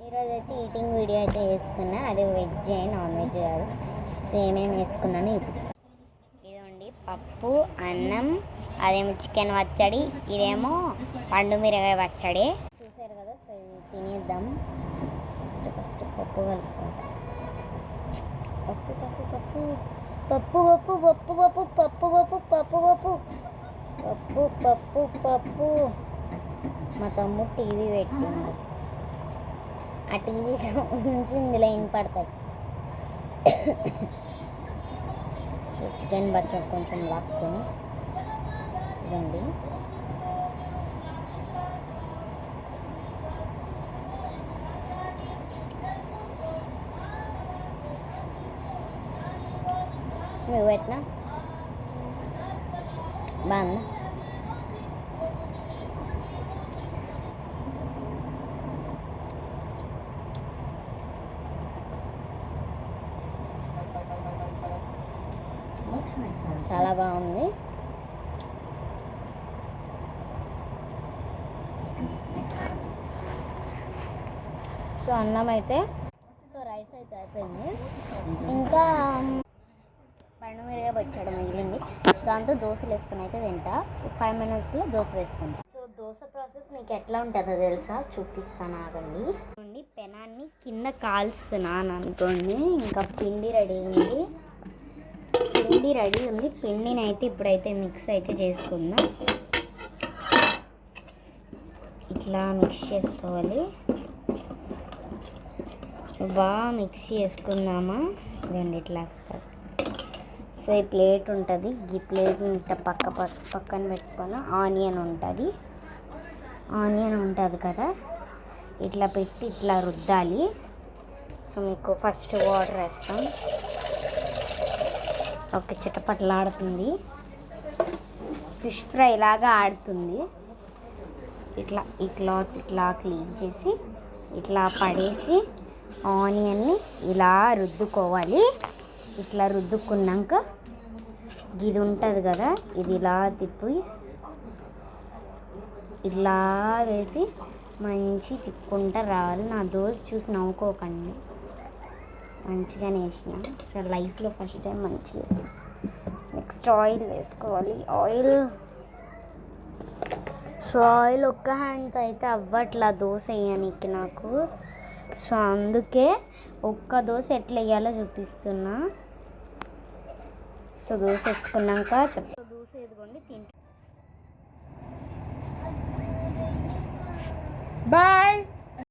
ఈరోజు అయితే eating video అయితే వేస్తున్నా. అది వెజ్ నాన్ వెజ్ కాదు. సేమ్ ఏం వేసుకున్నాను చూపిస్తాను. ఇదండి పప్పు అన్నం, అదేమో చికెన్ పచ్చడి, ఇదేమో పండు మిరగాయ పచ్చడి. చూసారు కదా. సో ఇది తినేద్దాం. ఫస్ట్ పప్పు కలుపుకుంటా. పప్పు పప్పు పప్పు పప్పు పప్పు పప్పు పప్పు పప్పు పప్పు పప్పు పప్పు పప్పు పప్పు. మా తమ్ముడు టీవీ పెట్టిండు. ఆ టీవీ నుంచి ఇందులో వినపడతాయి. చికెన్ పచ్చడి కొంచెం లాక్కొని ఇదండి. నువ్వు పెట్టినా బాగుందా? చాలా బాగుంది. సో అన్నం అయితే రైస్ అయితే అయిపోయింది. ఇంకా పండు మిరగా పచ్చడి మిగిలింది. దాంతో దోశలు వేసుకుని అయితే తింటా. 5 minutesలో దోశ వేసుకుంటా. సో దోశ ప్రాసెస్ మీకు ఎట్లా ఉంటుందో తెలుసా? చూపిస్తాను ఆగండి. పెనాన్ని కింద కాల్స్తున్నాను అనుకోండి. ఇంకా పిండి రెడీ ఉంది. పిండిని అయితే ఇప్పుడైతే మిక్స్ అయితే చేసుకుందాం. ఇట్లా మిక్స్ చేసుకోవాలి. బాగా మిక్స్ చేసుకుందామా? ఇదండి ఇట్లా వస్తుంది. సో ఈ ప్లేట్ ఉంటుంది. ఈ ప్లేట్ ఇట్లా పక్కన పెట్టుకొని ఆనియన్ ఉంటుంది కదా, ఇట్లా పెట్టి ఇట్లా రుద్దాలి. సో మీకు ఫస్ట్ వాటర్ వేస్తాం. ఓకే, చిటపటలాడుతుంది. ఫిష్ ఫ్రై లాగా ఆడుతుంది. ఇట్లా ఈ క్లాత్ ఇట్లా క్లీన్ చేసి ఇట్లా పడేసి ఆనియన్ని ఇలా రుద్దుకోవాలి. ఇట్లా రుద్దుకున్నాక ఇది ఉంటుంది కదా, ఇది ఇలా తిప్పి ఇలా వేసి మంచి తిప్పుకుంటూ రావాలి. నా దోశ చూసి నవ్వుకోకండి, మంచిగానే వేసిన. సో లైఫ్లో ఫస్ట్ టైం మంచిగా వేసి. నెక్స్ట్ ఆయిల్ వేసుకోవాలి. ఆయిల్ ఒక్క హ్యాండ్తో అయితే అవ్వట్లా దోశ వేయడానికి నాకు. సో అందుకే ఒక్క దోశ ఎట్లా వేయాలో చూపిస్తున్నా. సో దోశ వేసుకున్నాక దోశ ఎదుగుండి తింటా. బాయ్.